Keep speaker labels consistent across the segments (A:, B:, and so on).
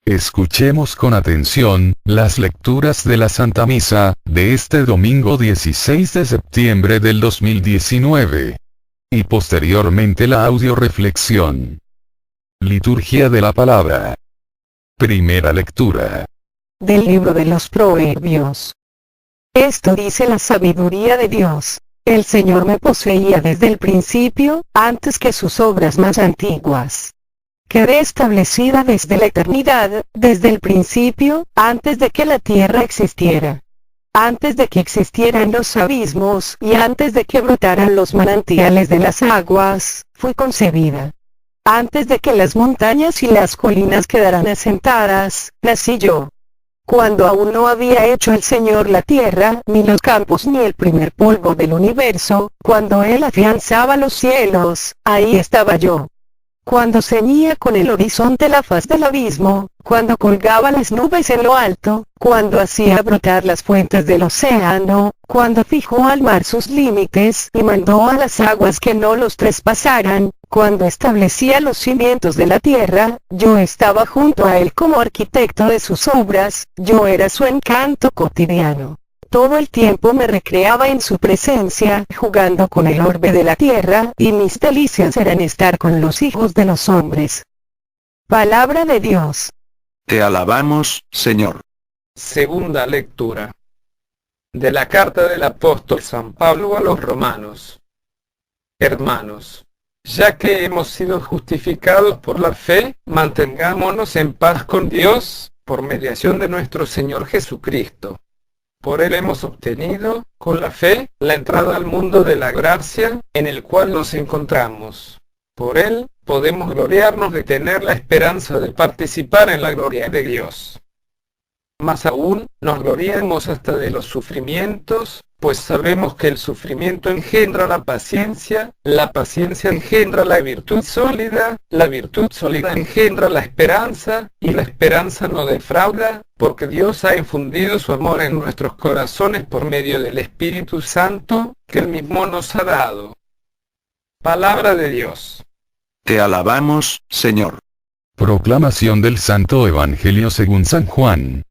A: Escuchemos con atención, las lecturas de la Santa Misa, de este domingo 16 de septiembre del 2019. Y posteriormente la audioreflexión. Liturgia de la Palabra. Primera lectura.
B: Del libro de los Proverbios. Esto dice la sabiduría de Dios. El Señor me poseía desde el principio, antes que sus obras más antiguas. Quedé establecida desde la eternidad, desde el principio, antes de que la tierra existiera. Antes de que existieran los abismos y antes de que brotaran los manantiales de las aguas, fui concebida. Antes de que las montañas y las colinas quedaran asentadas, nací yo. Cuando aún no había hecho el Señor la tierra, ni los campos ni el primer polvo del universo, cuando Él afianzaba los cielos, ahí estaba yo. Cuando ceñía con el horizonte la faz del abismo, cuando colgaba las nubes en lo alto, cuando hacía brotar las fuentes del océano, cuando fijó al mar sus límites y mandó a las aguas que no los traspasaran, cuando establecía los cimientos de la tierra, yo estaba junto a él como arquitecto de sus obras, yo era su encanto cotidiano. Todo el tiempo me recreaba en su presencia, jugando con el orbe de la tierra, y mis delicias eran estar con los hijos de los hombres. Palabra de Dios.
C: Te alabamos, Señor.
D: Segunda lectura. De la carta del apóstol San Pablo a los romanos. Hermanos, ya que hemos sido justificados por la fe, mantengámonos en paz con Dios, por mediación de nuestro Señor Jesucristo. Por Él hemos obtenido, con la fe, la entrada al mundo de la gracia, en el cual nos encontramos. Por Él, podemos gloriarnos de tener la esperanza de participar en la gloria de Dios. Más aún, nos gloriamos hasta de los sufrimientos, pues sabemos que el sufrimiento engendra la paciencia engendra la virtud sólida engendra la esperanza, y la esperanza no defrauda, porque Dios ha infundido su amor en nuestros corazones por medio del Espíritu Santo, que Él mismo nos ha dado. Palabra de Dios.
C: Te alabamos, Señor.
A: Proclamación del Santo Evangelio según San Juan.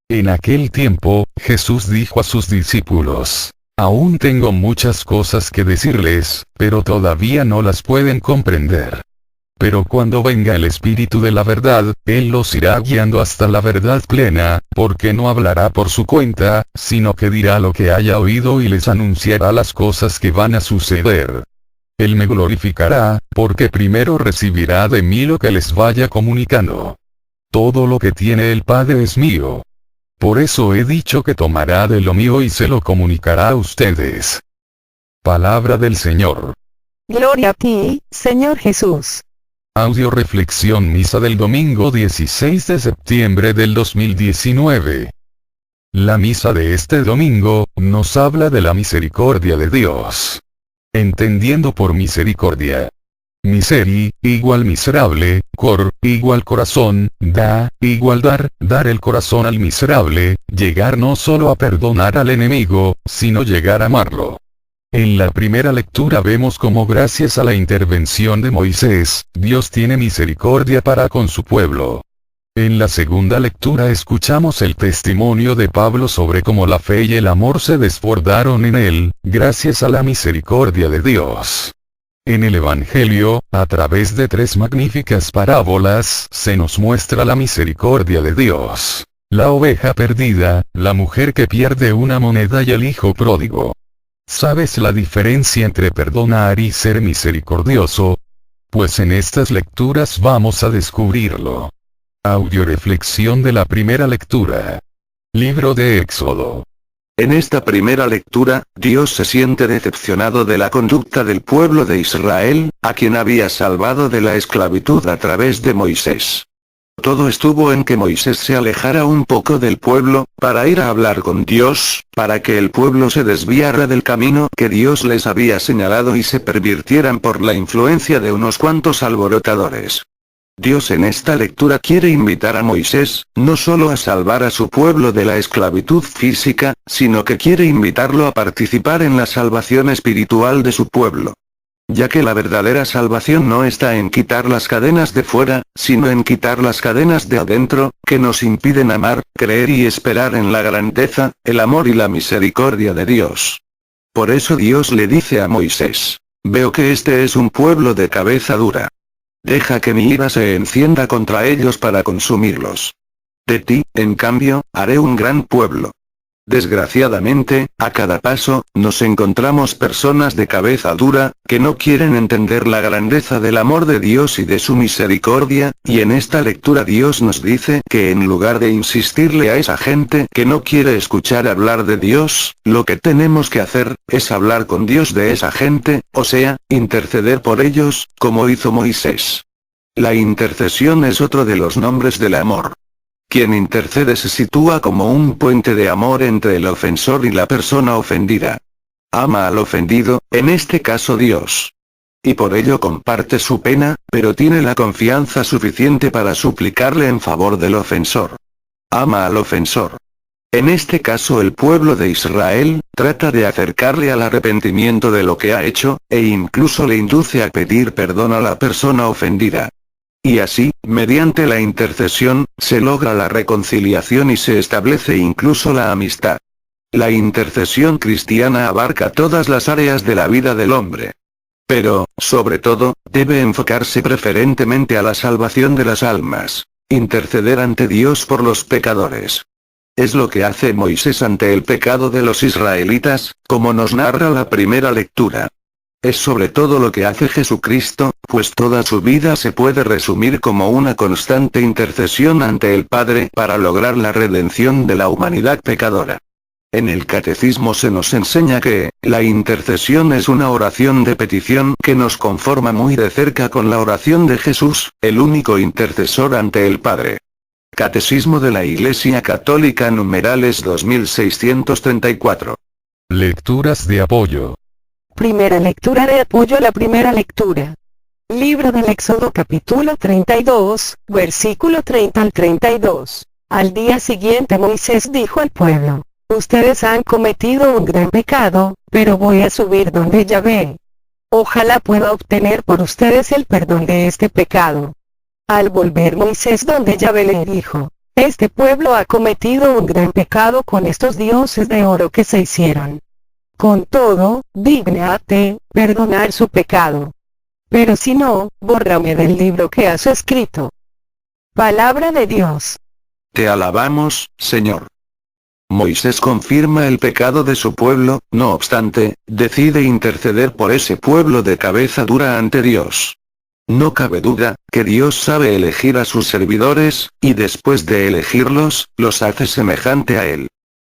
A: En aquel tiempo, Jesús dijo a sus discípulos: Aún tengo muchas cosas que decirles, pero todavía no las pueden comprender. Pero cuando venga el Espíritu de la verdad, Él los irá guiando hasta la verdad plena, porque no hablará por su cuenta, sino que dirá lo que haya oído y les anunciará las cosas que van a suceder. Él me glorificará, porque primero recibirá de mí lo que les vaya comunicando. Todo lo que tiene el Padre es mío. Por eso he dicho que tomará de lo mío y se lo comunicará a ustedes. Palabra del Señor.
B: Gloria a ti, Señor Jesús.
A: Audioreflexión misa del domingo 16 de septiembre del 2019. La misa de este domingo, nos habla de la misericordia de Dios. Entendiendo por misericordia. Miseri, igual miserable, cor, igual corazón, da, igual dar el corazón al miserable, llegar no solo a perdonar al enemigo, sino llegar a amarlo. En la primera lectura vemos cómo gracias a la intervención de Moisés, Dios tiene misericordia para con su pueblo. En la segunda lectura escuchamos el testimonio de Pablo sobre cómo la fe y el amor se desbordaron en él, gracias a la misericordia de Dios. En el Evangelio, a través de 3 magníficas parábolas, se nos muestra la misericordia de Dios. La oveja perdida, la mujer que pierde una moneda y el hijo pródigo. ¿Sabes la diferencia entre perdonar y ser misericordioso? Pues en estas lecturas vamos a descubrirlo. Audioreflexión de la primera lectura. Libro de Éxodo.
C: En esta primera lectura, Dios se siente decepcionado de la conducta del pueblo de Israel, a quien había salvado de la esclavitud a través de Moisés. Todo estuvo en que Moisés se alejara un poco del pueblo, para ir a hablar con Dios, para que el pueblo se desviara del camino que Dios les había señalado y se pervirtieran por la influencia de unos cuantos alborotadores. Dios en esta lectura quiere invitar a Moisés, no solo a salvar a su pueblo de la esclavitud física, sino que quiere invitarlo a participar en la salvación espiritual de su pueblo. Ya que la verdadera salvación no está en quitar las cadenas de fuera, sino en quitar las cadenas de adentro, que nos impiden amar, creer y esperar en la grandeza, el amor y la misericordia de Dios. Por eso Dios le dice a Moisés: veo que este es un pueblo de cabeza dura. Deja que mi ira se encienda contra ellos para consumirlos. De ti, en cambio, haré un gran pueblo. Desgraciadamente, a cada paso, nos encontramos personas de cabeza dura, que no quieren entender la grandeza del amor de Dios y de su misericordia, y en esta lectura Dios nos dice que en lugar de insistirle a esa gente que no quiere escuchar hablar de Dios, lo que tenemos que hacer, es hablar con Dios de esa gente, o sea, interceder por ellos, como hizo Moisés. La intercesión es otro de los nombres del amor. Quien intercede se sitúa como un puente de amor entre el ofensor y la persona ofendida. Ama al ofendido, en este caso Dios. Y por ello comparte su pena, pero tiene la confianza suficiente para suplicarle en favor del ofensor. Ama al ofensor. En este caso el pueblo de Israel, trata de acercarle al arrepentimiento de lo que ha hecho, e incluso le induce a pedir perdón a la persona ofendida. Y así, mediante la intercesión, se logra la reconciliación y se establece incluso la amistad. La intercesión cristiana abarca todas las áreas de la vida del hombre. Pero, sobre todo, debe enfocarse preferentemente a la salvación de las almas. Interceder ante Dios por los pecadores. Es lo que hace Moisés ante el pecado de los israelitas, como nos narra la primera lectura. Es sobre todo lo que hace Jesucristo, pues toda su vida se puede resumir como una constante intercesión ante el Padre para lograr la redención de la humanidad pecadora. En el Catecismo se nos enseña que, la intercesión es una oración de petición que nos conforma muy de cerca con la oración de Jesús, el único intercesor ante el Padre. Catecismo de la Iglesia Católica numerales 2634.
A: Lecturas de apoyo.
B: Primera lectura de apoyo a la primera lectura. Libro del Éxodo capítulo 32, versículo 30 al 32. Al día siguiente Moisés dijo al pueblo: ustedes han cometido un gran pecado, pero voy a subir donde Yahvé. Ojalá pueda obtener por ustedes el perdón de este pecado. Al volver Moisés donde Yahvé le dijo: este pueblo ha cometido un gran pecado con estos dioses de oro que se hicieron. Con todo, dígnate perdonar su pecado. Pero si no, bórrame del libro que has escrito. Palabra de Dios.
C: Te alabamos, Señor. Moisés confirma el pecado de su pueblo, no obstante, decide interceder por ese pueblo de cabeza dura ante Dios. No cabe duda, que Dios sabe elegir a sus servidores, y después de elegirlos, los hace semejante a Él.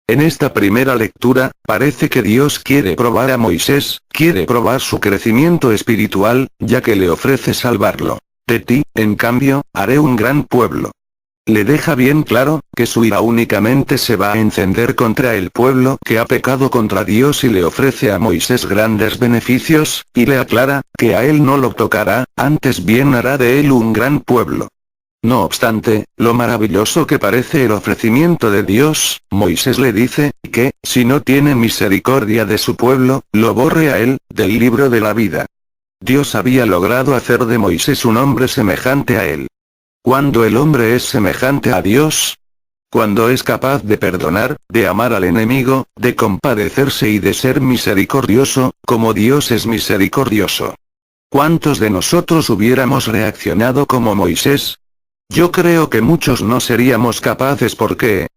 C: En esta primera lectura, parece que Dios quiere probar a Moisés, quiere probar su crecimiento espiritual, ya que le ofrece salvarlo. De ti, en cambio, haré un gran pueblo. Le deja bien claro, que su ira únicamente se va a encender contra el pueblo que ha pecado contra Dios y le ofrece a Moisés grandes beneficios, y le aclara, que a él no lo tocará, antes bien hará de él un gran pueblo. No obstante, lo maravilloso que parece el ofrecimiento de Dios, Moisés le dice, que, si no tiene misericordia de su pueblo, lo borre a él, del libro de la vida. Dios había logrado hacer de Moisés un hombre semejante a él. Cuando el hombre es semejante a Dios, cuando es capaz de perdonar, de amar al enemigo, de compadecerse y de ser misericordioso, como Dios es misericordioso. ¿Cuántos de nosotros hubiéramos reaccionado como Moisés? Yo creo que muchos no seríamos capaces porque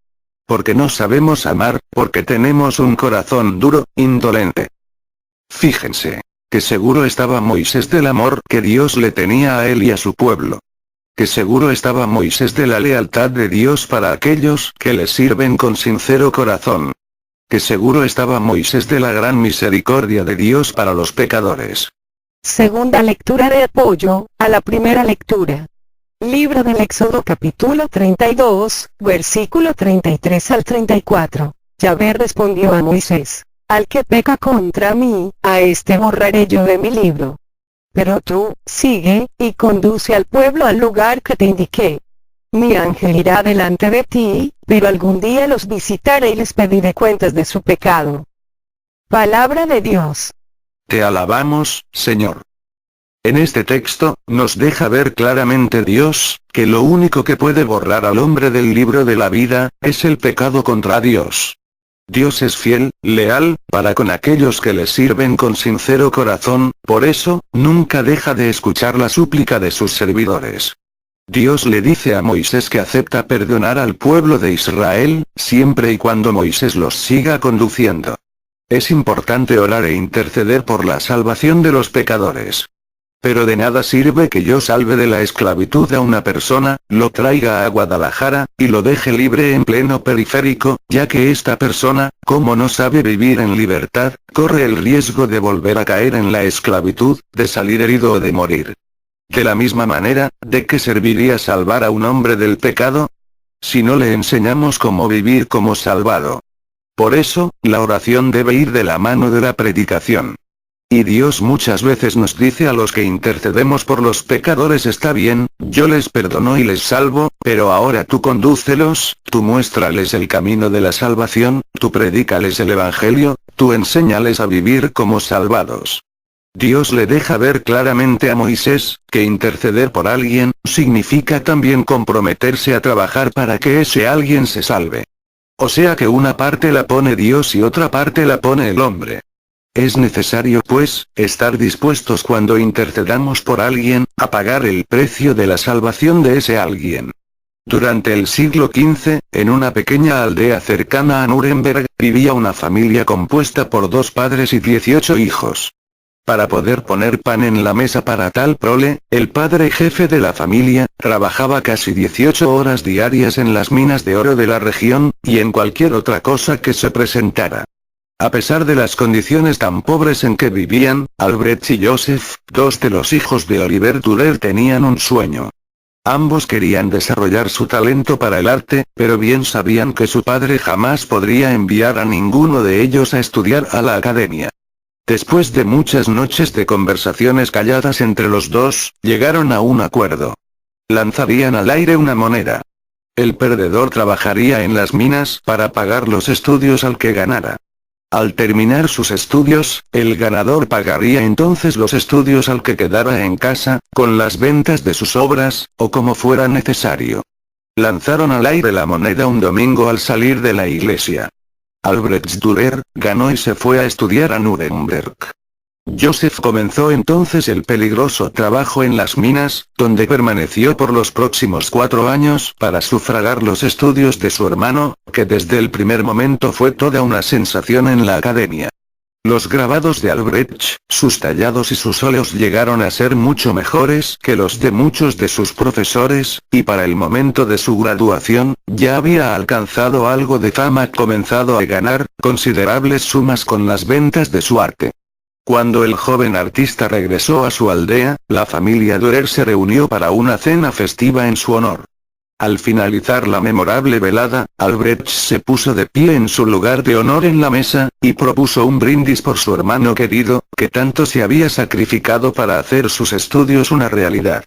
C: no sabemos amar, porque tenemos un corazón duro, indolente. Fíjense, que seguro estaba Moisés del amor que Dios le tenía a él y a su pueblo. Que seguro estaba Moisés de la lealtad de Dios para aquellos que le sirven con sincero corazón. Que seguro estaba Moisés de la gran misericordia de Dios para los pecadores.
B: Segunda lectura de apoyo a la primera lectura. Libro del Éxodo capítulo 32, versículo 33 al 34. Yahvé respondió a Moisés: al que peca contra mí, a este borraré yo de mi libro. Pero tú, sigue, y conduce al pueblo al lugar que te indiqué. Mi ángel irá delante de ti, pero algún día los visitaré y les pediré cuentas de su pecado. Palabra de Dios.
C: Te alabamos, Señor. En este texto, nos deja ver claramente Dios, que lo único que puede borrar al hombre del libro de la vida, es el pecado contra Dios. Dios es fiel, leal, para con aquellos que le sirven con sincero corazón, por eso, nunca deja de escuchar la súplica de sus servidores. Dios le dice a Moisés que acepta perdonar al pueblo de Israel, siempre y cuando Moisés los siga conduciendo. Es importante orar e interceder por la salvación de los pecadores. Pero de nada sirve que yo salve de la esclavitud a una persona, lo traiga a Guadalajara, y lo deje libre en pleno periférico, ya que esta persona, como no sabe vivir en libertad, corre el riesgo de volver a caer en la esclavitud, de salir herido o de morir. De la misma manera, ¿de qué serviría salvar a un hombre del pecado? Si no le enseñamos cómo vivir como salvado. Por eso, la oración debe ir de la mano de la predicación. Y Dios muchas veces nos dice a los que intercedemos por los pecadores: está bien, yo les perdono y les salvo, pero ahora tú condúcelos, tú muéstrales el camino de la salvación, tú predícales el evangelio, tú enséñales a vivir como salvados. Dios le deja ver claramente a Moisés, que interceder por alguien, significa también comprometerse a trabajar para que ese alguien se salve. O sea que una parte la pone Dios y otra parte la pone el hombre. Es necesario, pues, estar dispuestos cuando intercedamos por alguien, a pagar el precio de la salvación de ese alguien. Durante el siglo XV, en una pequeña aldea cercana a Nuremberg, vivía una familia compuesta por 2 padres y 18 hijos. Para poder poner pan en la mesa para tal prole, el padre jefe de la familia, trabajaba casi 18 horas diarias en las minas de oro de la región, y en cualquier otra cosa que se presentara. A pesar de las condiciones tan pobres en que vivían, Albrecht y Joseph, 2 de los hijos de Oliver Dürer, tenían un sueño. Ambos querían desarrollar su talento para el arte, pero bien sabían que su padre jamás podría enviar a ninguno de ellos a estudiar a la academia. Después de muchas noches de conversaciones calladas entre los dos, llegaron a un acuerdo. Lanzarían al aire una moneda. El perdedor trabajaría en las minas para pagar los estudios al que ganara. Al terminar sus estudios, el ganador pagaría entonces los estudios al que quedara en casa, con las ventas de sus obras, o como fuera necesario. Lanzaron al aire la moneda un domingo al salir de la iglesia. Albrecht Dürer ganó y se fue a estudiar a Nuremberg. Joseph comenzó entonces el peligroso trabajo en las minas, donde permaneció por los próximos 4 años para sufragar los estudios de su hermano, que desde el primer momento fue toda una sensación en la academia. Los grabados de Albrecht, sus tallados y sus óleos llegaron a ser mucho mejores que los de muchos de sus profesores, y para el momento de su graduación, ya había alcanzado algo de fama, comenzado a ganar considerables sumas con las ventas de su arte. Cuando el joven artista regresó a su aldea, la familia Dürer se reunió para una cena festiva en su honor. Al finalizar la memorable velada, Albrecht se puso de pie en su lugar de honor en la mesa, y propuso un brindis por su hermano querido, que tanto se había sacrificado para hacer sus estudios una realidad.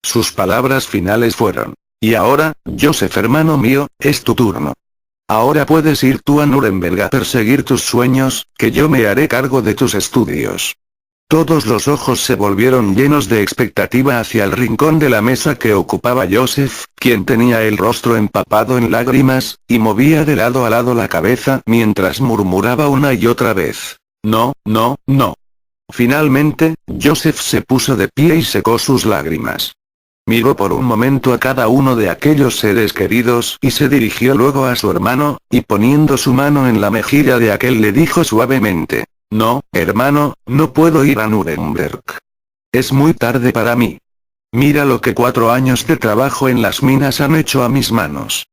C: Sus palabras finales fueron: "Y ahora, Joseph hermano mío, es tu turno. Ahora puedes ir tú a Nuremberg a perseguir tus sueños, que yo me haré cargo de tus estudios". Todos los ojos se volvieron llenos de expectativa hacia el rincón de la mesa que ocupaba Joseph, quien tenía el rostro empapado en lágrimas, y movía de lado a lado la cabeza mientras murmuraba una y otra vez: "No, no, no". Finalmente, Joseph se puso de pie y secó sus lágrimas. Miró por un momento a cada uno de aquellos seres queridos y se dirigió luego a su hermano, y poniendo su mano en la mejilla de aquel le dijo suavemente: "No, hermano, no puedo ir a Nuremberg. Es muy tarde para mí. Mira lo que 4 años de trabajo en las minas han hecho a mis manos.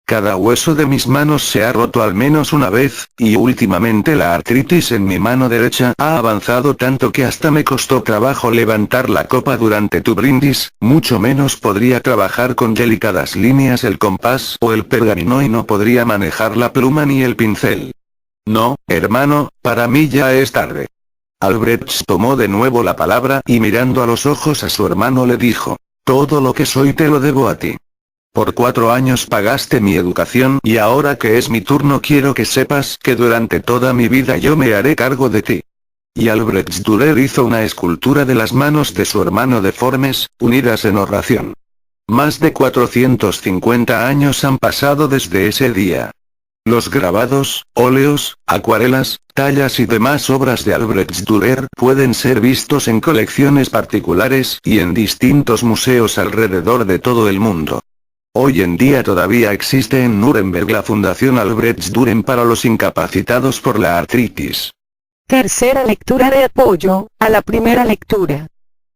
C: Cada hueso de mis manos se ha roto al menos una vez, y últimamente la artritis en mi mano derecha ha avanzado tanto que hasta me costó trabajo levantar la copa durante tu brindis, mucho menos podría trabajar con delicadas líneas el compás o el pergamino y no podría manejar la pluma ni el pincel. No, hermano, para mí ya es tarde". Albrecht tomó de nuevo la palabra y mirando a los ojos a su hermano le dijo: "Todo lo que soy te lo debo a ti. Por 4 años pagaste mi educación y ahora que es mi turno quiero que sepas que durante toda mi vida yo me haré cargo de ti. Y Albrecht Dürer hizo una escultura de las manos de su hermano deformes, unidas en oración. Más de 450 años han pasado desde ese día. Los grabados, óleos, acuarelas, tallas y demás obras de Albrecht Dürer pueden ser vistos en colecciones particulares y en distintos museos alrededor de todo el mundo. Hoy en día todavía existe en Nuremberg la Fundación Albrecht Dürer para los incapacitados por la artritis.
B: Tercera lectura de apoyo a la primera lectura.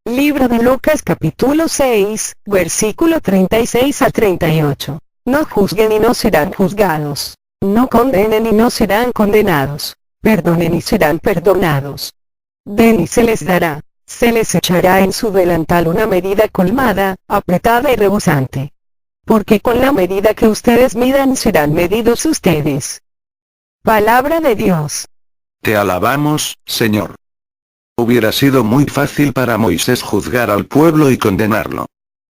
B: Libro de Lucas capítulo 6, versículo 36 a 38. No juzguen y no serán juzgados. No condenen y no serán condenados. Perdonen y serán perdonados. Den y se les dará. Se les echará en su delantal una medida colmada, apretada y rebosante. Porque con la medida que ustedes midan serán medidos ustedes. Palabra de Dios.
C: Te alabamos, Señor. Hubiera sido muy fácil para Moisés juzgar al pueblo y condenarlo.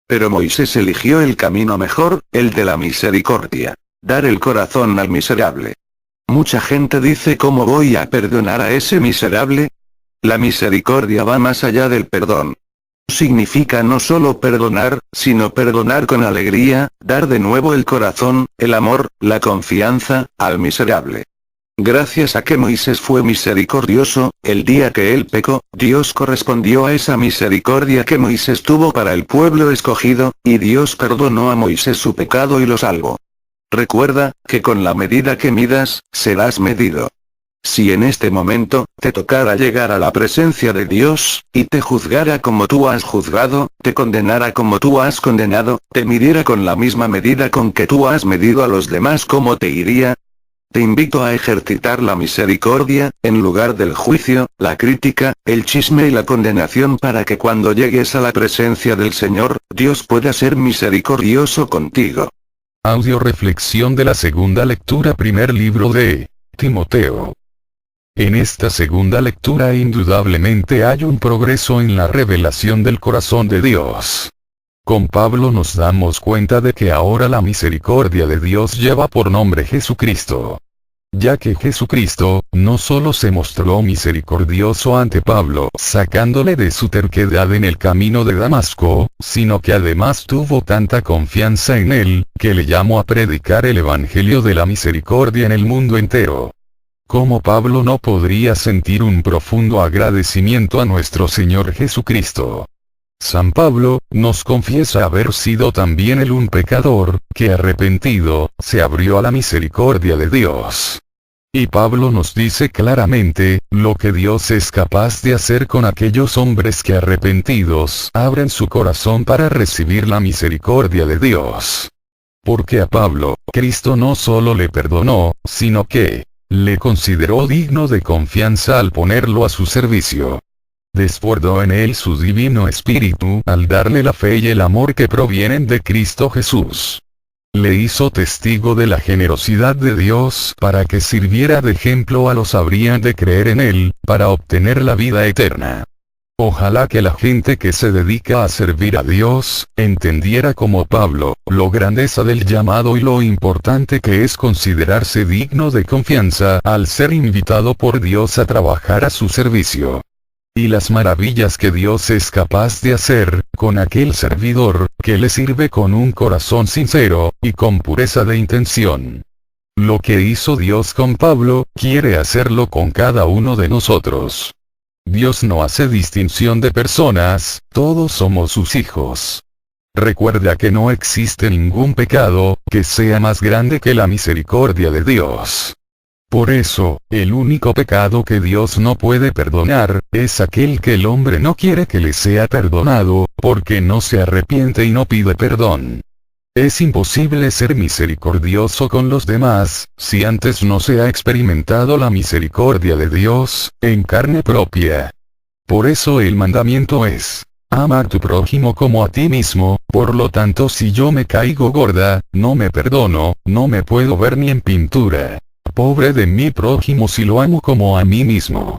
C: Pero Moisés eligió el camino mejor, el de la misericordia. Dar el corazón al miserable. Mucha gente dice: ¿cómo voy a perdonar a ese miserable? La misericordia va más allá del perdón. Significa no solo perdonar, sino perdonar con alegría, dar de nuevo el corazón, el amor, la confianza, al miserable. Gracias a que Moisés fue misericordioso, el día que él pecó, Dios correspondió a esa misericordia que Moisés tuvo para el pueblo escogido, y Dios perdonó a Moisés su pecado y lo salvó. Recuerda, que con la medida que midas, serás medido. Si en este momento, te tocara llegar a la presencia de Dios, y te juzgara como tú has juzgado, te condenara como tú has condenado, te midiera con la misma medida con que tú has medido a los demás, ¿cómo te iría? Te invito a ejercitar la misericordia, en lugar del juicio, la crítica, el chisme y la condenación, para que cuando llegues a la presencia del Señor, Dios pueda ser misericordioso contigo.
A: Audio reflexión de la segunda lectura, primer libro de Timoteo. En esta segunda lectura indudablemente hay un progreso en la revelación del corazón de Dios. Con Pablo nos damos cuenta de que ahora la misericordia de Dios lleva por nombre Jesucristo. Ya que Jesucristo, no solo se mostró misericordioso ante Pablo, sacándole de su terquedad en el camino de Damasco, sino que además tuvo tanta confianza en él, que le llamó a predicar el evangelio de la misericordia en el mundo entero. ¿Cómo Pablo no podría sentir un profundo agradecimiento a nuestro Señor Jesucristo? San Pablo, nos confiesa haber sido también él un pecador, que arrepentido, se abrió a la misericordia de Dios. Y Pablo nos dice claramente, lo que Dios es capaz de hacer con aquellos hombres que arrepentidos abren su corazón para recibir la misericordia de Dios. Porque a Pablo, Cristo no solo le perdonó, sino que le consideró digno de confianza al ponerlo a su servicio. Desbordó en él su divino espíritu al darle la fe y el amor que provienen de Cristo Jesús. Le hizo testigo de la generosidad de Dios para que sirviera de ejemplo a los habrían de creer en él, para obtener la vida eterna. Ojalá que la gente que se dedica a servir a Dios, entendiera como Pablo, lo grandeza del llamado y lo importante que es considerarse digno de confianza al ser invitado por Dios a trabajar a su servicio. Y las maravillas que Dios es capaz de hacer, con aquel servidor, que le sirve con un corazón sincero, y con pureza de intención. Lo que hizo Dios con Pablo, quiere hacerlo con cada uno de nosotros. Dios no hace distinción de personas, todos somos sus hijos. Recuerda que no existe ningún pecado, que sea más grande que la misericordia de Dios. Por eso, el único pecado que Dios no puede perdonar, es aquel que el hombre no quiere que le sea perdonado, porque no se arrepiente y no pide perdón. Es imposible ser misericordioso con los demás, si antes no se ha experimentado la misericordia de Dios, en carne propia. Por eso el mandamiento es: ama a tu prójimo como a ti mismo. Por lo tanto, si yo me caigo gorda, no me perdono, no me puedo ver ni en pintura. Pobre de mi prójimo si lo amo como a mí mismo.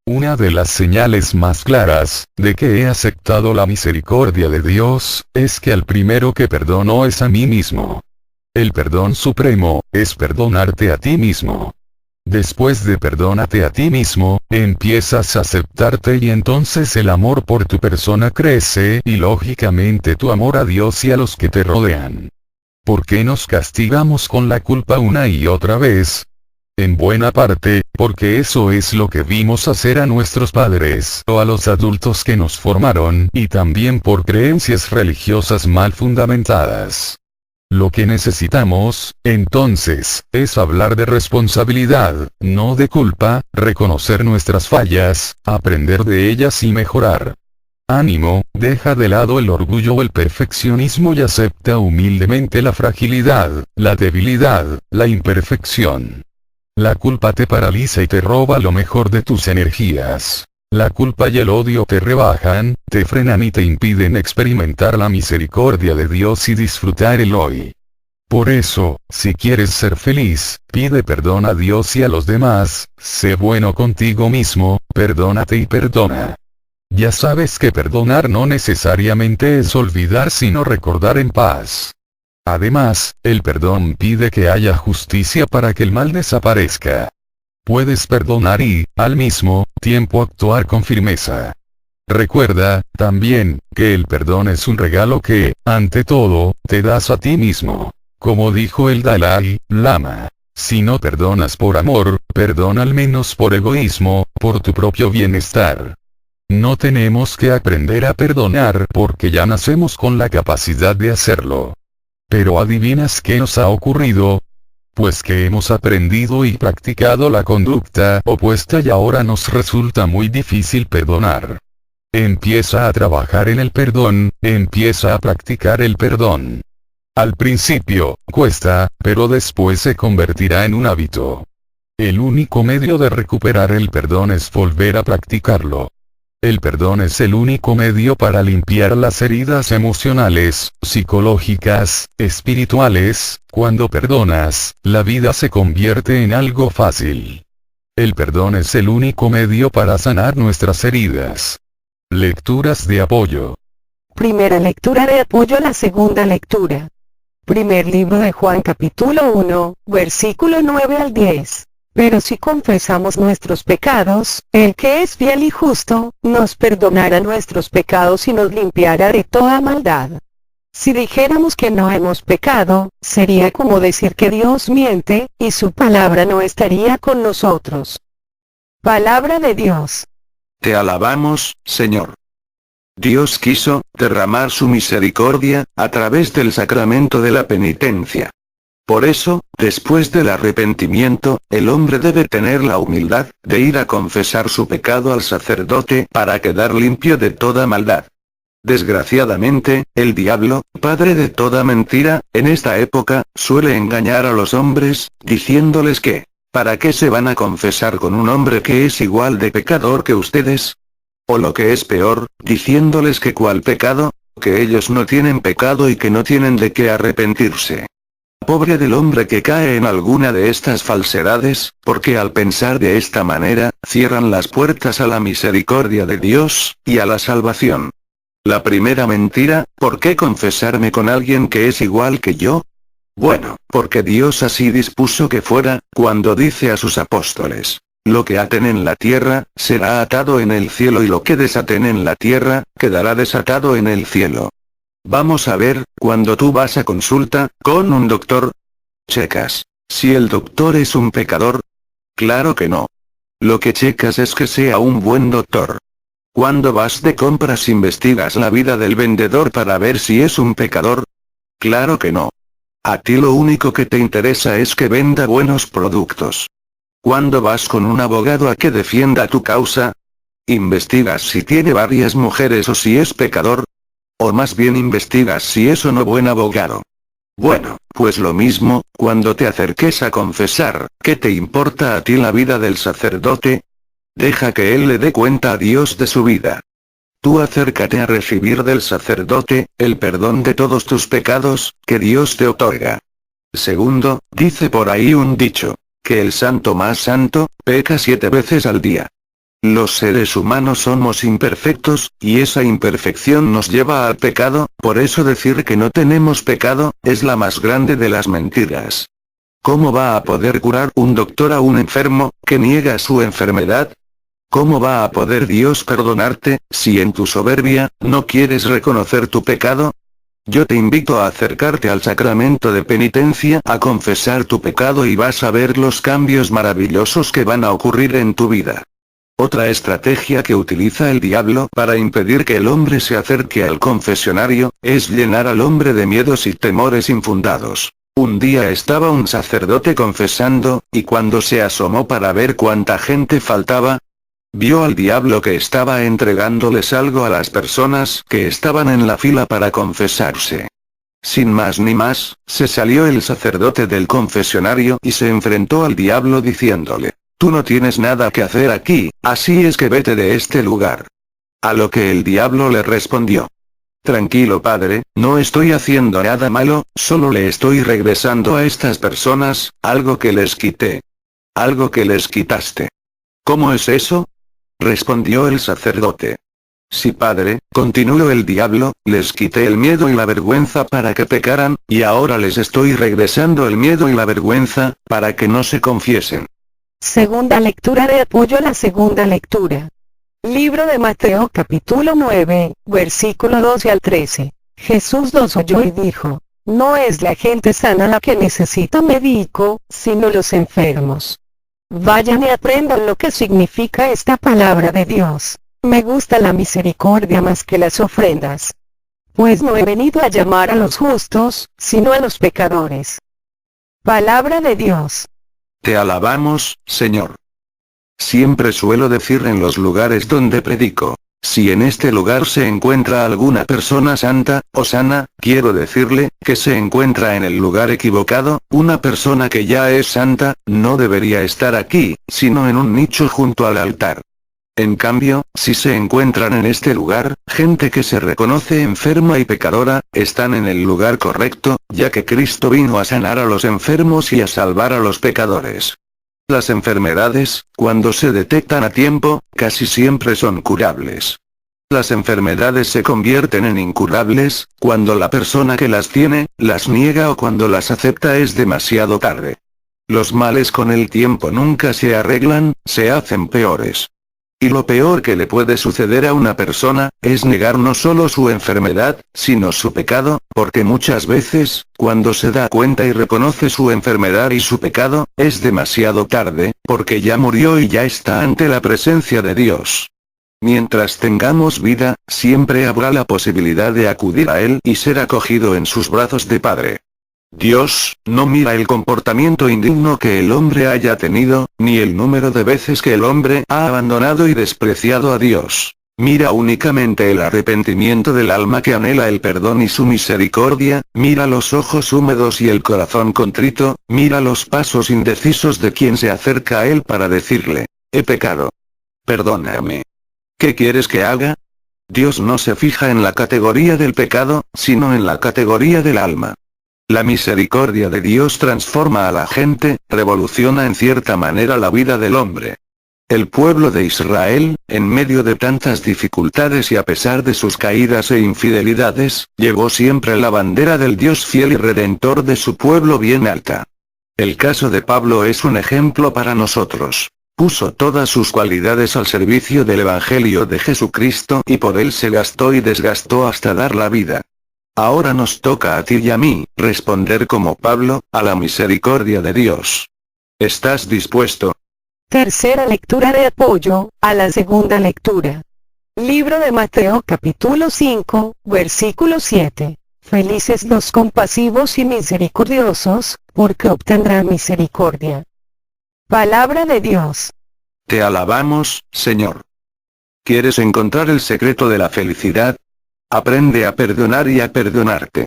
A: Una de las señales más claras, de que he aceptado la misericordia de Dios, es que al primero que perdono es a mí mismo. El perdón supremo, es perdonarte a ti mismo. Después de perdónate a ti mismo, empiezas a aceptarte y entonces el amor por tu persona crece y lógicamente tu amor a Dios y a los que te rodean. ¿Por qué nos castigamos con la culpa una y otra vez? En buena parte, porque eso es lo que vimos hacer a nuestros padres o a los adultos que nos formaron y también por creencias religiosas mal fundamentadas. Lo que necesitamos, entonces, es hablar de responsabilidad, no de culpa, reconocer nuestras fallas, aprender de ellas y mejorar. Ánimo, deja de lado el orgullo o el perfeccionismo y acepta humildemente la fragilidad, la debilidad, la imperfección. La culpa te paraliza y te roba lo mejor de tus energías. La culpa y el odio te rebajan, te frenan y te impiden experimentar la misericordia de Dios y disfrutar el hoy. Por eso, si quieres ser feliz, pide perdón a Dios y a los demás, sé bueno contigo mismo, perdónate y perdona. Ya sabes que perdonar no necesariamente es olvidar sino recordar en paz. Además, el perdón pide que haya justicia para que el mal desaparezca. Puedes perdonar y, al mismo tiempo, actuar con firmeza. Recuerda, también, que el perdón es un regalo que, ante todo, te das a ti mismo. Como dijo el Dalai Lama, si no perdonas por amor, perdona al menos por egoísmo, por tu propio bienestar. No tenemos que aprender a perdonar porque ya nacemos con la capacidad de hacerlo. Pero ¿adivinas qué nos ha ocurrido? Pues que hemos aprendido y practicado la conducta opuesta y ahora nos resulta muy difícil perdonar. Empieza a trabajar en el perdón, empieza a practicar el perdón. Al principio, cuesta, pero después se convertirá en un hábito. El único medio de recuperar el perdón es volver a practicarlo. El perdón es el único medio para limpiar las heridas emocionales, psicológicas, espirituales. Cuando perdonas, la vida se convierte en algo fácil. El perdón es el único medio para sanar nuestras heridas. Lecturas de apoyo.
B: Primera lectura de apoyo a la segunda lectura. Primer libro de Juan capítulo 1, versículo 9 al 10. Pero si confesamos nuestros pecados, el que es fiel y justo, nos perdonará nuestros pecados y nos limpiará de toda maldad. Si dijéramos que no hemos pecado, sería como decir que Dios miente, y su palabra no estaría con nosotros. Palabra de Dios.
C: Te alabamos, Señor. Dios quiso derramar su misericordia a través del sacramento de la penitencia. Por eso, después del arrepentimiento, el hombre debe tener la humildad de ir a confesar su pecado al sacerdote para quedar limpio de toda maldad. Desgraciadamente, el diablo, padre de toda mentira, en esta época, suele engañar a los hombres, diciéndoles que, ¿para qué se van a confesar con un hombre que es igual de pecador que ustedes? O lo que es peor, diciéndoles que cuál pecado, que ellos no tienen pecado y que no tienen de qué arrepentirse. Pobre del hombre que cae en alguna de estas falsedades, porque al pensar de esta manera, cierran las puertas a la misericordia de Dios, y a la salvación. La primera mentira, ¿por qué confesarme con alguien que es igual que yo? Bueno, porque Dios así dispuso que fuera, cuando dice a sus apóstoles, lo que aten en la tierra, será atado en el cielo y lo que desaten en la tierra, quedará desatado en el cielo. Vamos a ver, cuando tú vas a consulta, con un doctor, checas, si el doctor es un pecador. Claro que no. Lo que checas es que sea un buen doctor. Cuando vas de compras investigas la vida del vendedor para ver si es un pecador. Claro que no. A ti lo único que te interesa es que venda buenos productos. Cuando vas con un abogado a que defienda tu causa, investigas si tiene varias mujeres o si es pecador. O más bien investigas si es o no buen abogado. Bueno, pues lo mismo, cuando te acerques a confesar, ¿qué te importa a ti la vida del sacerdote? Deja que él le dé cuenta a Dios de su vida. Tú acércate a recibir del sacerdote, el perdón de todos tus pecados, que Dios te otorga. Segundo, dice por ahí un dicho, que el santo más santo, peca 7 veces al día. Los seres humanos somos imperfectos, y esa imperfección nos lleva al pecado, por eso decir que no tenemos pecado, es la más grande de las mentiras. ¿Cómo va a poder curar un doctor a un enfermo, que niega su enfermedad? ¿Cómo va a poder Dios perdonarte, si en tu soberbia, no quieres reconocer tu pecado? Yo te invito a acercarte al sacramento de penitencia, a confesar tu pecado y vas a ver los cambios maravillosos que van a ocurrir en tu vida. Otra estrategia que utiliza el diablo para impedir que el hombre se acerque al confesionario, es llenar al hombre de miedos y temores infundados. Un día estaba un sacerdote confesando, y cuando se asomó para ver cuánta gente faltaba, vio al diablo que estaba entregándoles algo a las personas que estaban en la fila para confesarse. Sin más ni más, se salió el sacerdote del confesionario y se enfrentó al diablo diciéndole: «Tú no tienes nada que hacer aquí, así es que vete de este lugar». A lo que el diablo le respondió: «Tranquilo padre, no estoy haciendo nada malo, solo le estoy regresando a estas personas, algo que les quité». «Algo que les quitaste». «¿Cómo es eso?», respondió el sacerdote. «Sí padre», continuó el diablo, «les quité el miedo y la vergüenza para que pecaran, y ahora les estoy regresando el miedo y la vergüenza, para que no se confiesen».
B: Segunda lectura de apoyo a la segunda lectura. Libro de Mateo capítulo 9, versículo 12 al 13. Jesús los oyó y dijo: «No es la gente sana la que necesita médico, sino los enfermos». Vayan y aprendan lo que significa esta palabra de Dios. Me gusta la misericordia más que las ofrendas. Pues no he venido a llamar a los justos, sino a los pecadores. Palabra de Dios.
C: Te alabamos, Señor. Siempre suelo decir en los lugares donde predico: si en este lugar se encuentra alguna persona santa, o sana, quiero decirle, que se encuentra en el lugar equivocado. Una persona que ya es santa, no debería estar aquí, sino en un nicho junto al altar. En cambio, si se encuentran en este lugar, gente que se reconoce enferma y pecadora, están en el lugar correcto, ya que Cristo vino a sanar a los enfermos y a salvar a los pecadores. Las enfermedades, cuando se detectan a tiempo, casi siempre son curables. Las enfermedades se convierten en incurables, cuando la persona que las tiene, las niega o cuando las acepta es demasiado tarde. Los males con el tiempo nunca se arreglan, se hacen peores. Y lo peor que le puede suceder a una persona, es negar no solo su enfermedad, sino su pecado, porque muchas veces, cuando se da cuenta y reconoce su enfermedad y su pecado, es demasiado tarde, porque ya murió y ya está ante la presencia de Dios. Mientras tengamos vida, siempre habrá la posibilidad de acudir a Él y ser acogido en sus brazos de Padre. Dios no mira el comportamiento indigno que el hombre haya tenido, ni el número de veces que el hombre ha abandonado y despreciado a Dios. Mira únicamente el arrepentimiento del alma que anhela el perdón y su misericordia, mira los ojos húmedos y el corazón contrito, mira los pasos indecisos de quien se acerca a Él para decirle: «He pecado. Perdóname». ¿Qué quieres que haga? Dios no se fija en la categoría del pecado, sino en la categoría del alma. La misericordia de Dios transforma a la gente, revoluciona en cierta manera la vida del hombre. El pueblo de Israel, en medio de tantas dificultades y a pesar de sus caídas e infidelidades, llevó siempre la bandera del Dios fiel y redentor de su pueblo bien alta. El caso de Pablo es un ejemplo para nosotros. Puso todas sus cualidades al servicio del Evangelio de Jesucristo y por él se gastó y desgastó hasta dar la vida. Ahora nos toca a ti y a mí, responder como Pablo, a la misericordia de Dios. ¿Estás dispuesto?
B: Tercera lectura de apoyo a la segunda lectura. Libro de Mateo capítulo 5, versículo 7. Felices los compasivos y misericordiosos, porque obtendrán misericordia. Palabra de Dios.
C: Te alabamos, Señor. ¿Quieres encontrar el secreto de la felicidad? Aprende a perdonar y a perdonarte.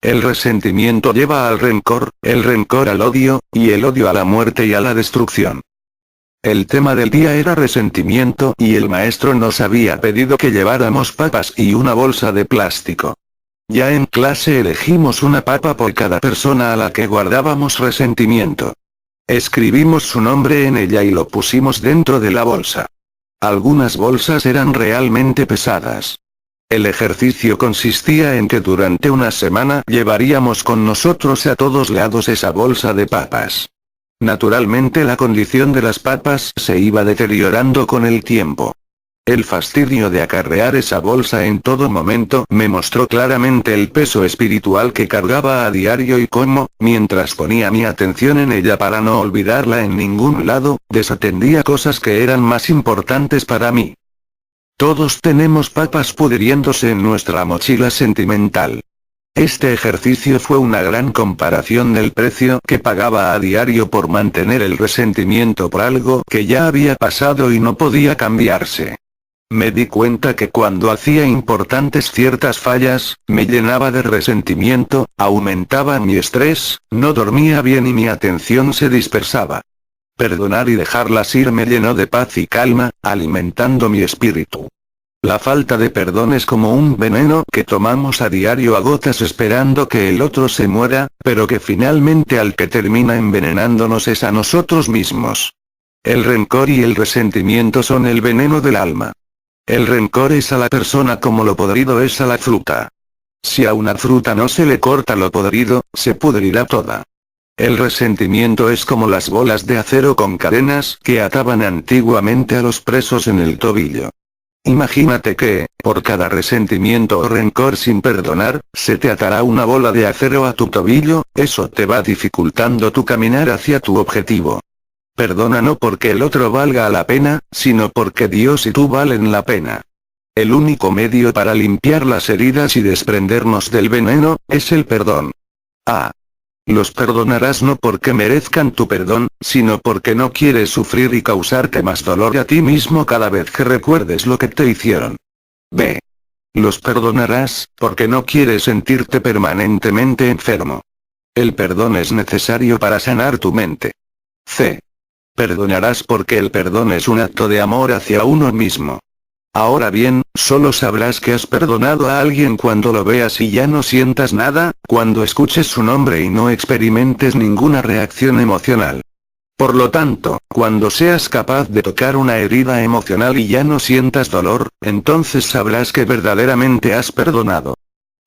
C: El resentimiento lleva al rencor, el rencor al odio, y el odio a la muerte y a la destrucción. El tema del día era resentimiento y el maestro nos había pedido que lleváramos papas y una bolsa de plástico. Ya en clase elegimos una papa por cada persona a la que guardábamos resentimiento. Escribimos su nombre en ella y lo pusimos dentro de la bolsa. Algunas bolsas eran realmente pesadas. El ejercicio consistía en que durante una semana llevaríamos con nosotros a todos lados esa bolsa de papas. Naturalmente la condición de las papas se iba deteriorando con el tiempo. El fastidio de acarrear esa bolsa en todo momento me mostró claramente el peso espiritual que cargaba a diario y cómo, mientras ponía mi atención en ella para no olvidarla en ningún lado, desatendía cosas que eran más importantes para mí. Todos tenemos papas pudriéndose en nuestra mochila sentimental. Este ejercicio fue una gran comparación del precio que pagaba a diario por mantener el resentimiento por algo que ya había pasado y no podía cambiarse. Me di cuenta que cuando hacía importantes ciertas fallas, me llenaba de resentimiento, aumentaba mi estrés, no dormía bien y mi atención se dispersaba. Perdonar y dejarlas ir me llenó de paz y calma, alimentando mi espíritu. La falta de perdón es como un veneno que tomamos a diario a gotas esperando que el otro se muera, pero que finalmente al que termina envenenándonos es a nosotros mismos. El rencor y el resentimiento son el veneno del alma. El rencor es a la persona como lo podrido es a la fruta. Si a una fruta no se le corta lo podrido, se pudrirá toda. El resentimiento es como las bolas de acero con cadenas que ataban antiguamente a los presos en el tobillo. Imagínate que, por cada resentimiento o rencor sin perdonar, se te atará una bola de acero a tu tobillo, eso te va dificultando tu caminar hacia tu objetivo. Perdona no porque el otro valga la pena, sino porque Dios y tú valen la pena. El único medio para limpiar las heridas y desprendernos del veneno, es el perdón. Los perdonarás no porque merezcan tu perdón, sino porque no quieres sufrir y causarte más dolor a ti mismo cada vez que recuerdes lo que te hicieron. B. Los perdonarás, porque no quieres sentirte permanentemente enfermo. El perdón es necesario para sanar tu mente. C. Perdonarás porque el perdón es un acto de amor hacia uno mismo. Ahora bien, solo sabrás que has perdonado a alguien cuando lo veas y ya no sientas nada, cuando escuches su nombre y no experimentes ninguna reacción emocional. Por lo tanto, cuando seas capaz de tocar una herida emocional y ya no sientas dolor, entonces sabrás que verdaderamente has perdonado.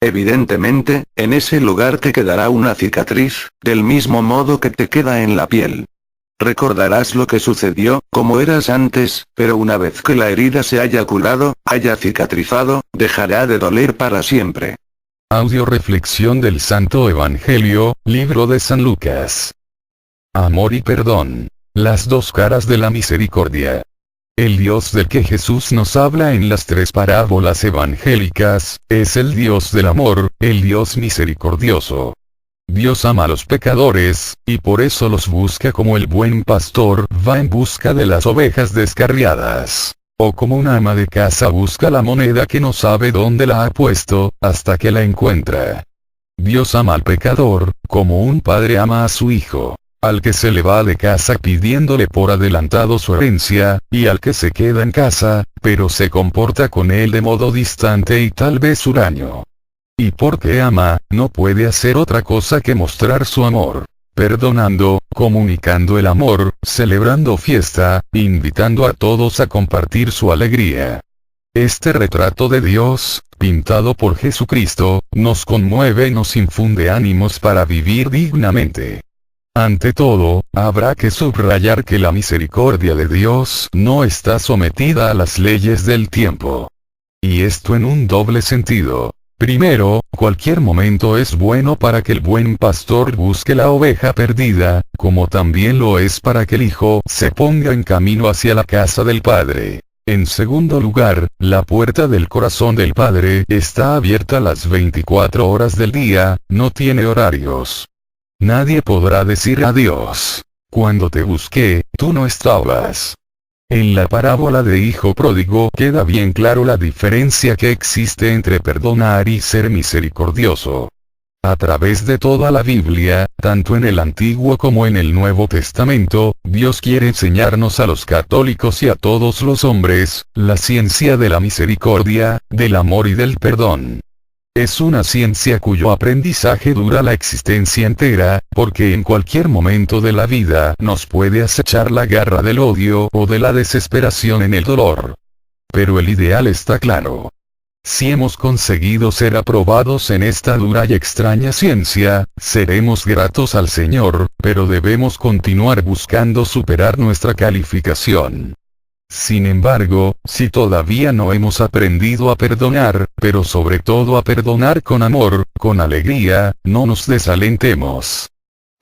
C: Evidentemente, en ese lugar te quedará una cicatriz, del mismo modo que te queda en la piel. Recordarás lo que sucedió, como eras antes, pero una vez que la herida se haya curado, haya cicatrizado, dejará de doler para siempre.
A: Audio reflexión del Santo Evangelio, libro de San Lucas. Amor y perdón. Las dos caras de la misericordia. El Dios del que Jesús nos habla en las tres parábolas evangélicas, es el Dios del amor, el Dios misericordioso. Dios ama a los pecadores, y por eso los busca como el buen pastor va en busca de las ovejas descarriadas. O como una ama de casa busca la moneda que no sabe dónde la ha puesto, hasta que la encuentra. Dios ama al pecador, como un padre ama a su hijo. Al que se le va de casa pidiéndole por adelantado su herencia, y al que se queda en casa, pero se comporta con él de modo distante y tal vez huraño. Y porque ama, no puede hacer otra cosa que mostrar su amor. Perdonando, comunicando el amor, celebrando fiesta, invitando a todos a compartir su alegría. Este retrato de Dios, pintado por Jesucristo, nos conmueve y nos infunde ánimos para vivir dignamente. Ante todo, habrá que subrayar que la misericordia de Dios no está sometida a las leyes del tiempo. Y esto en un doble sentido. Primero, cualquier momento es bueno para que el buen pastor busque la oveja perdida, como también lo es para que el hijo se ponga en camino hacia la casa del Padre. En segundo lugar, la puerta del corazón del Padre está abierta las 24 horas del día, no tiene horarios. Nadie podrá decir a Dios: cuando te busqué, tú no estabas. En la parábola de hijo pródigo queda bien claro la diferencia que existe entre perdonar y ser misericordioso. A través de toda la Biblia, tanto en el Antiguo como en el Nuevo Testamento, Dios quiere enseñarnos a los católicos y a todos los hombres, la ciencia de la misericordia, del amor y del perdón. Es una ciencia cuyo aprendizaje dura la existencia entera, porque en cualquier momento de la vida nos puede acechar la garra del odio o de la desesperación en el dolor. Pero el ideal está claro. Si hemos conseguido ser aprobados en esta dura y extraña ciencia, seremos gratos al Señor, pero debemos continuar buscando superar nuestra calificación. Sin embargo, si todavía no hemos aprendido a perdonar, pero sobre todo a perdonar con amor, con alegría, no nos desalentemos.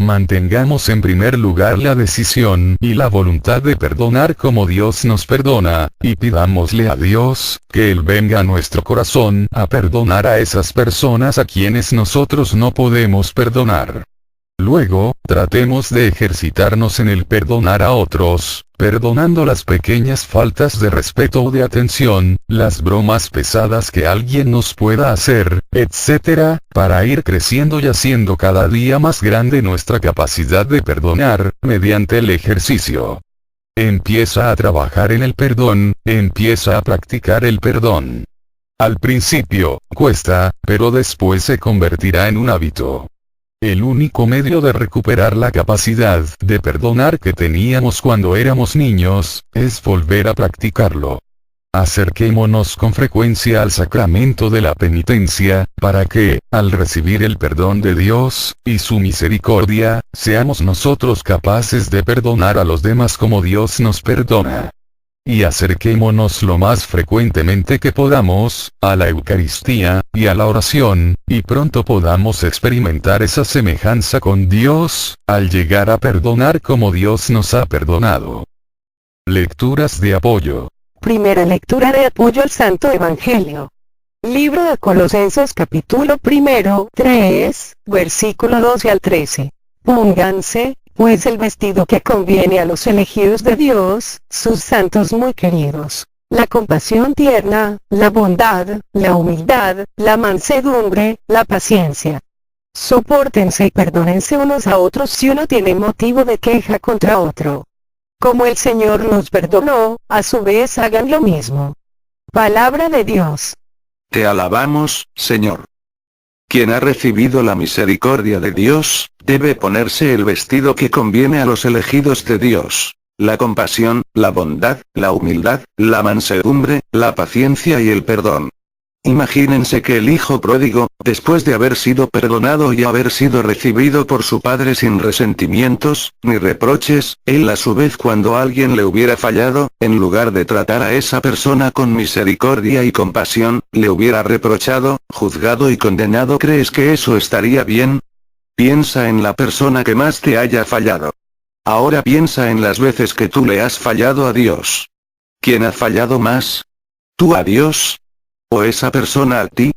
A: Mantengamos en primer lugar la decisión y la voluntad de perdonar como Dios nos perdona, y pidámosle a Dios, que Él venga a nuestro corazón a perdonar a esas personas a quienes nosotros no podemos perdonar. Luego, tratemos de ejercitarnos en el perdonar a otros, perdonando las pequeñas faltas de respeto o de atención, las bromas pesadas que alguien nos pueda hacer, etc., para ir creciendo y haciendo cada día más grande nuestra capacidad de perdonar, mediante el ejercicio. Empieza a trabajar en el perdón, empieza a practicar el perdón. Al principio, cuesta, pero después se convertirá en un hábito. El único medio de recuperar la capacidad de perdonar que teníamos cuando éramos niños, es volver a practicarlo. Acerquémonos con frecuencia al sacramento de la penitencia, para que, al recibir el perdón de Dios, y su misericordia, seamos nosotros capaces de perdonar a los demás como Dios nos perdona. Y acerquémonos lo más frecuentemente que podamos, a la Eucaristía, y a la oración, y pronto podamos experimentar esa semejanza con Dios, al llegar a perdonar como Dios nos ha perdonado. Lecturas de apoyo.
B: Primera lectura de apoyo al Santo Evangelio. Libro de Colosenses capítulo 1, 3, versículo 12 al 13. Pónganse, pues el vestido que conviene a los elegidos de Dios, sus santos muy queridos, la compasión tierna, la bondad, la humildad, la mansedumbre, la paciencia. Sopórtense y perdónense unos a otros si uno tiene motivo de queja contra otro. Como el Señor nos perdonó, a su vez hagan lo mismo. Palabra de Dios.
C: Te alabamos, Señor. Quien ha recibido la misericordia de Dios, debe ponerse el vestido que conviene a los elegidos de Dios: la compasión, la bondad, la humildad, la mansedumbre, la paciencia y el perdón. Imagínense que el hijo pródigo, después de haber sido perdonado y haber sido recibido por su padre sin resentimientos, ni reproches, él a su vez cuando alguien le hubiera fallado, en lugar de tratar a esa persona con misericordia y compasión, le hubiera reprochado, juzgado y condenado. ¿Crees que eso estaría bien? Piensa en la persona que más te haya fallado. Ahora piensa en las veces que tú le has fallado a Dios. ¿Quién ha fallado más? ¿Tú a Dios? ¿O esa persona a ti?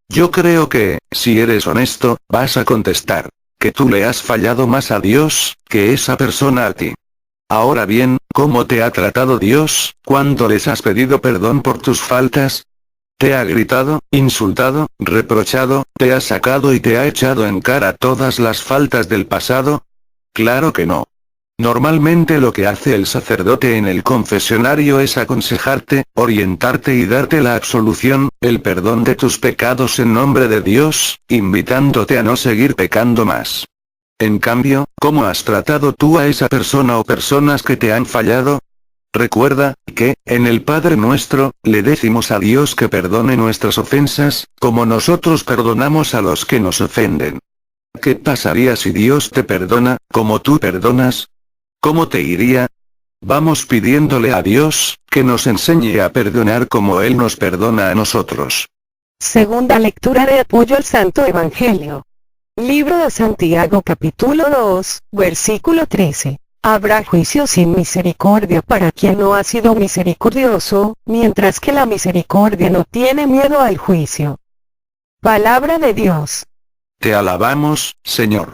C: Yo creo que, si eres honesto, vas a contestar que tú le has fallado más a Dios, que esa persona a ti. Ahora bien, ¿cómo te ha tratado Dios, cuando les has pedido perdón por tus faltas? ¿Te ha gritado, insultado, reprochado, te ha sacado y te ha echado en cara todas las faltas del pasado? Claro que no. Normalmente lo que hace el sacerdote en el confesionario es aconsejarte, orientarte y darte la absolución, el perdón de tus pecados en nombre de Dios, invitándote a no seguir pecando más. En cambio, ¿cómo has tratado tú a esa persona o personas que te han fallado? Recuerda, que, en el Padre Nuestro, le decimos a Dios que perdone nuestras ofensas, como nosotros perdonamos a los que nos ofenden. ¿Qué pasaría si Dios te perdona, como tú perdonas? ¿Cómo te iría? Vamos pidiéndole a Dios, que nos enseñe a perdonar como Él nos perdona a nosotros.
B: Segunda lectura de apoyo al Santo Evangelio. Libro de Santiago capítulo 2, versículo 13. Habrá juicio sin misericordia para quien no ha sido misericordioso, mientras que la misericordia no tiene miedo al juicio. Palabra de Dios.
C: Te alabamos, Señor.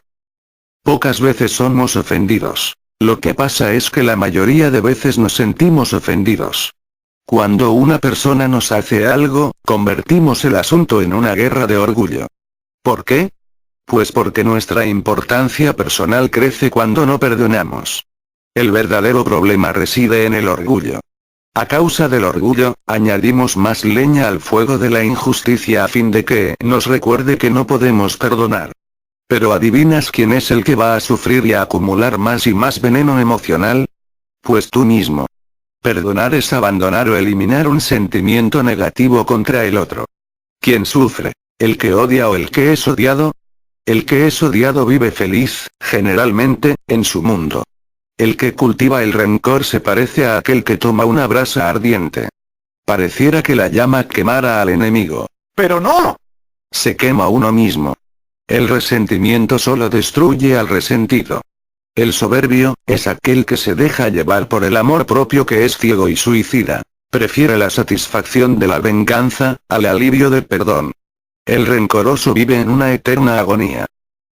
C: Pocas veces somos ofendidos. Lo que pasa es que la mayoría de veces nos sentimos ofendidos. Cuando una persona nos hace algo, convertimos el asunto en una guerra de orgullo. ¿Por qué? Pues porque nuestra importancia personal crece cuando no perdonamos. El verdadero problema reside en el orgullo. A causa del orgullo, añadimos más leña al fuego de la injusticia a fin de que nos recuerde que no podemos perdonar. Pero ¿adivinas quién es el que va a sufrir y a acumular más y más veneno emocional? Pues tú mismo. Perdonar es abandonar o eliminar un sentimiento negativo contra el otro. ¿Quién sufre? ¿El que odia o el que es odiado? El que es odiado vive feliz, generalmente, en su mundo. El que cultiva el rencor se parece a aquel que toma una brasa ardiente. Pareciera que la llama quemara al enemigo. Pero no. Se quema uno mismo. El resentimiento solo destruye al resentido. El soberbio, es aquel que se deja llevar por el amor propio que es ciego y suicida. Prefiere la satisfacción de la venganza, al alivio del perdón. El rencoroso vive en una eterna agonía.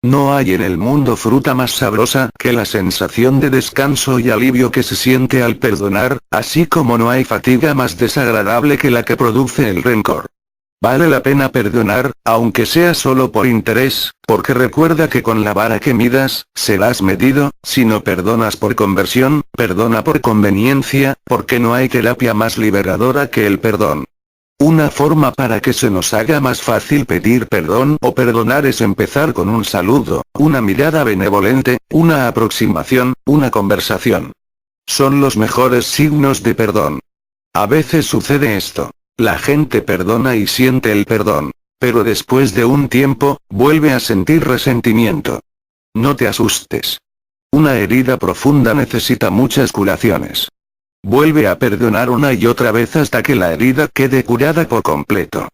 C: No hay en el mundo fruta más sabrosa que la sensación de descanso y alivio que se siente al perdonar, así como no hay fatiga más desagradable que la que produce el rencor. Vale la pena perdonar, aunque sea solo por interés, porque recuerda que con la vara que midas, serás medido. Si no perdonas por conversión, perdona por conveniencia, porque no hay terapia más liberadora que el perdón. Una forma para que se nos haga más fácil pedir perdón o perdonar es empezar con un saludo, una mirada benevolente, una aproximación, una conversación. Son los mejores signos de perdón. A veces sucede esto. La gente perdona y siente el perdón. Pero después de un tiempo, vuelve a sentir resentimiento. No te asustes. Una herida profunda necesita muchas curaciones. Vuelve a perdonar una y otra vez hasta que la herida quede curada por completo.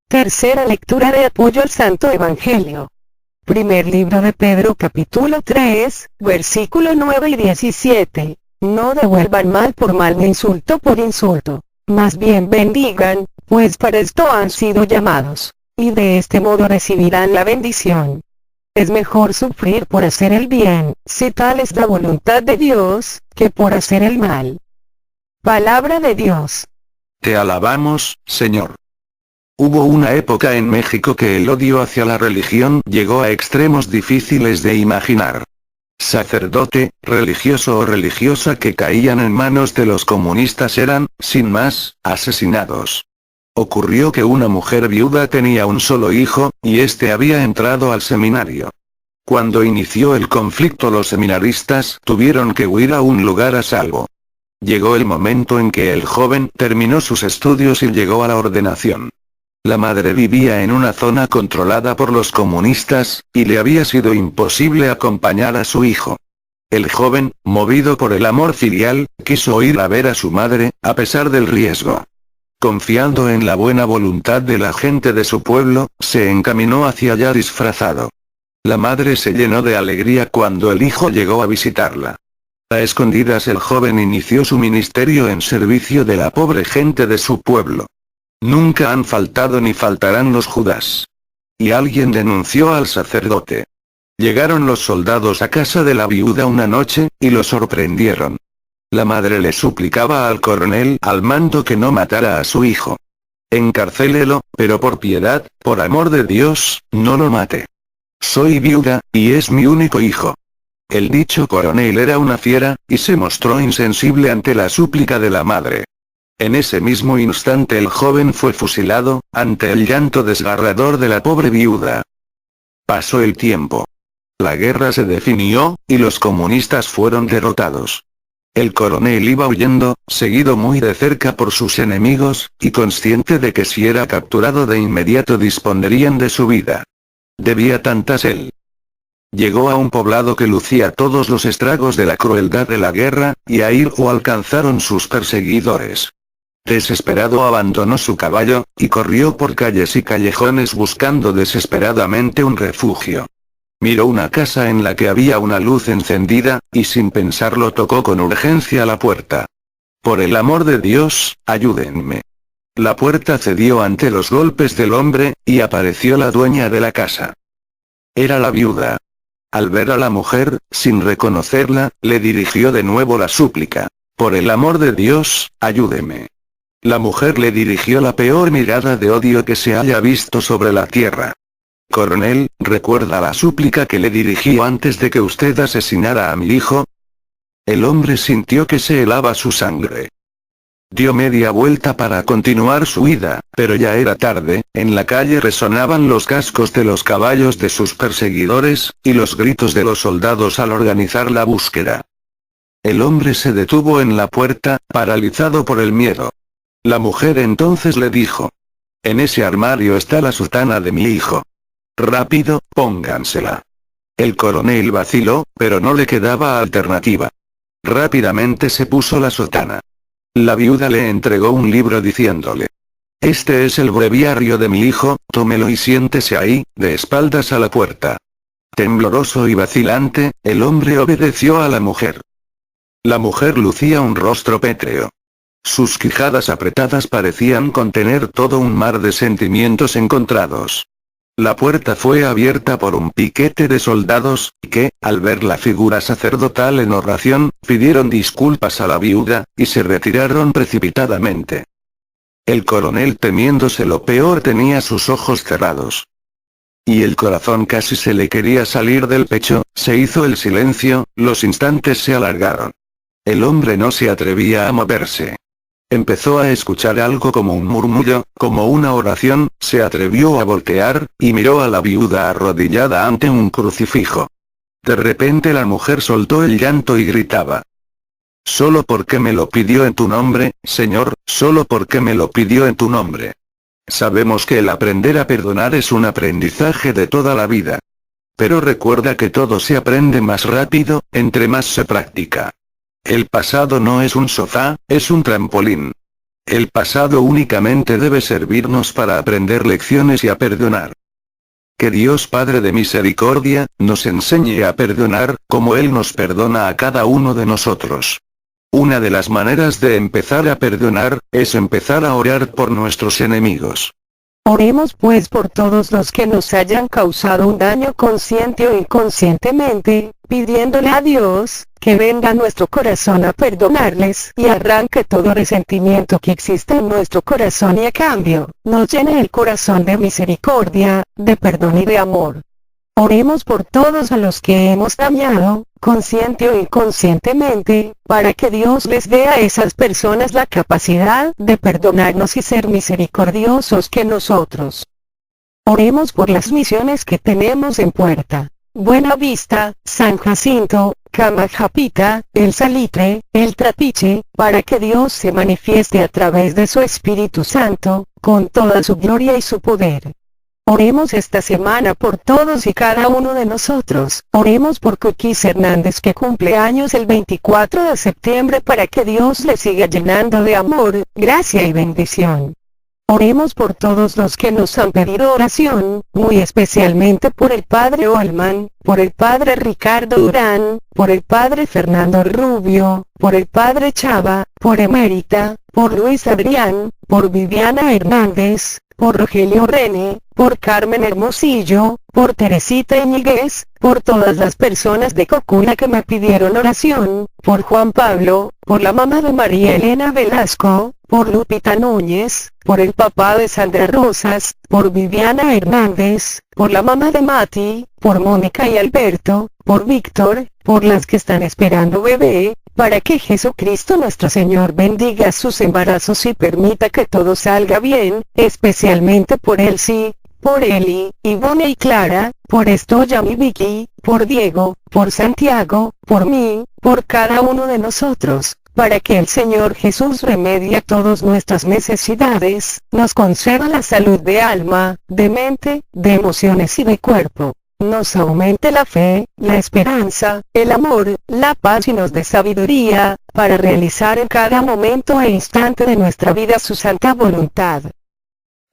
B: Tercera lectura de apoyo al Santo Evangelio. Primer libro de Pedro capítulo 3, versículo 9 y 17. No devuelvan mal por mal ni insulto por insulto. Más bien bendigan, pues para esto han sido llamados, y de este modo recibirán la bendición. Es mejor sufrir por hacer el bien, si tal es la voluntad de Dios, que por hacer el mal. Palabra de Dios.
C: Te alabamos, Señor. Hubo una época en México que el odio hacia la religión llegó a extremos difíciles de imaginar. Sacerdote, religioso o religiosa que caían en manos de los comunistas eran, sin más, asesinados. Ocurrió que una mujer viuda tenía un solo hijo, y este había entrado al seminario. Cuando inició el conflicto, los seminaristas tuvieron que huir a un lugar a salvo. Llegó el momento en que el joven terminó sus estudios y llegó a la ordenación. La madre vivía en una zona controlada por los comunistas, y le había sido imposible acompañar a su hijo. El joven, movido por el amor filial, quiso ir a ver a su madre, a pesar del riesgo. Confiando en la buena voluntad de la gente de su pueblo, se encaminó hacia allá disfrazado. La madre se llenó de alegría cuando el hijo llegó a visitarla. A escondidas el joven inició su ministerio en servicio de la pobre gente de su pueblo. Nunca han faltado ni faltarán los Judas. Y alguien denunció al sacerdote. Llegaron los soldados a casa de la viuda una noche, y lo sorprendieron. La madre le suplicaba al coronel al mando que no matara a su hijo. Encarcélelo, pero por piedad, por amor de Dios, no lo mate. Soy viuda, y es mi único hijo. El dicho coronel era una fiera, y se mostró insensible ante la súplica de la madre. En ese mismo instante el joven fue fusilado, ante el llanto desgarrador de la pobre viuda. Pasó el tiempo. La guerra se definió, y los comunistas fueron derrotados. El coronel iba huyendo, seguido muy de cerca por sus enemigos, y consciente de que si era capturado de inmediato dispondrían de su vida. Debía tantas él. Llegó a un poblado que lucía todos los estragos de la crueldad de la guerra, y ahí lo alcanzaron sus perseguidores. Desesperado abandonó su caballo, y corrió por calles y callejones buscando desesperadamente un refugio. Miró una casa en la que había una luz encendida, y sin pensarlo tocó con urgencia la puerta. Por el amor de Dios, ayúdenme. La puerta cedió ante los golpes del hombre, y apareció la dueña de la casa. Era la viuda. Al ver a la mujer, sin reconocerla, le dirigió de nuevo la súplica. Por el amor de Dios, ayúdeme. La mujer le dirigió la peor mirada de odio que se haya visto sobre la tierra. Coronel, ¿recuerda la súplica que le dirigí antes de que usted asesinara a mi hijo? El hombre sintió que se helaba su sangre. Dio media vuelta para continuar su huida, pero ya era tarde. En la calle resonaban los cascos de los caballos de sus perseguidores, y los gritos de los soldados al organizar la búsqueda. El hombre se detuvo en la puerta, paralizado por el miedo. La mujer entonces le dijo: En ese armario está la sotana de mi hijo. Rápido, póngansela. El coronel vaciló, pero no le quedaba alternativa. Rápidamente se puso la sotana. La viuda le entregó un libro diciéndole: este es el breviario de mi hijo, tómelo y siéntese ahí, de espaldas a la puerta. Tembloroso y vacilante, el hombre obedeció a la mujer. La mujer lucía un rostro pétreo. Sus quijadas apretadas parecían contener todo un mar de sentimientos encontrados. La puerta fue abierta por un piquete de soldados, que, al ver la figura sacerdotal en oración, pidieron disculpas a la viuda, y se retiraron precipitadamente. El coronel, temiéndose lo peor, tenía sus ojos cerrados. Y el corazón casi se le quería salir del pecho. Se hizo el silencio, los instantes se alargaron. El hombre no se atrevía a moverse. Empezó a escuchar algo como un murmullo, como una oración, se atrevió a voltear, y miró a la viuda arrodillada ante un crucifijo. De repente la mujer soltó el llanto y gritaba: solo porque me lo pidió en tu nombre, Señor, solo porque me lo pidió en tu nombre. Sabemos que el aprender a perdonar es un aprendizaje de toda la vida. Pero recuerda que todo se aprende más rápido, entre más se practica. El pasado no es un sofá, es un trampolín. El pasado únicamente debe servirnos para aprender lecciones y a perdonar. Que Dios Padre de misericordia, nos enseñe a perdonar, como Él nos perdona a cada uno de nosotros. Una de las maneras de empezar a perdonar, es empezar a orar por nuestros enemigos.
B: Oremos pues por todos los que nos hayan causado un daño consciente o inconscientemente, pidiéndole a Dios, que venga a nuestro corazón a perdonarles, y arranque todo resentimiento que existe en nuestro corazón y a cambio, nos llene el corazón de misericordia, de perdón y de amor. Oremos por todos a los que hemos dañado, consciente o inconscientemente, para que Dios les dé a esas personas la capacidad de perdonarnos y ser misericordiosos que nosotros. Oremos por las misiones que tenemos en puerta: Buena Vista, San Jacinto, Camajapita, El Salitre, El Trapiche, para que Dios se manifieste a través de su Espíritu Santo, con toda su gloria y su poder. Oremos esta semana por todos y cada uno de nosotros. Oremos por Cookies Hernández, que cumple años el 24 de septiembre, para que Dios le siga llenando de amor, gracia y bendición. Oremos por todos los que nos han pedido oración, muy especialmente por el Padre Olman, por el Padre Ricardo Durán, por el Padre Fernando Rubio, por el Padre Chava, por Emérita, por Luis Adrián, por Viviana Hernández, por Rogelio René, por Carmen Hermosillo, por Teresita Iñiguez, por todas las personas de Cocula que me pidieron oración, por Juan Pablo, por la mamá de María Elena Velasco, por Lupita Núñez, por el papá de Sandra Rosas, por Viviana Hernández, por la mamá de Mati, por Mónica y Alberto, por Víctor, por las que están esperando bebé, para que Jesucristo nuestro Señor bendiga sus embarazos y permita que todo salga bien, especialmente por Elsie, por Eli, Ivone y Clara, por Estoya y Vicky, por Diego, por Santiago, por mí, por cada uno de nosotros, para que el Señor Jesús remedie todas nuestras necesidades, nos conceda la salud de alma, de mente, de emociones y de cuerpo. Nos aumente la fe, la esperanza, el amor, la paz y nos dé sabiduría, para realizar en cada momento e instante de nuestra vida su santa voluntad.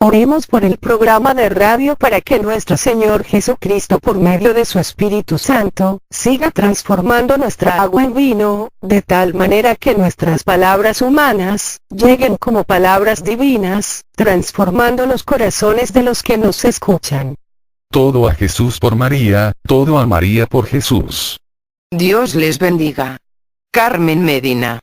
B: Oremos por el programa de radio, para que nuestro Señor Jesucristo, por medio de su Espíritu Santo, siga transformando nuestra agua en vino, de tal manera que nuestras palabras humanas lleguen como palabras divinas, transformando los corazones de los que nos escuchan.
A: Todo a Jesús por María, todo a María por Jesús.
E: Dios les bendiga. Carmen Medina.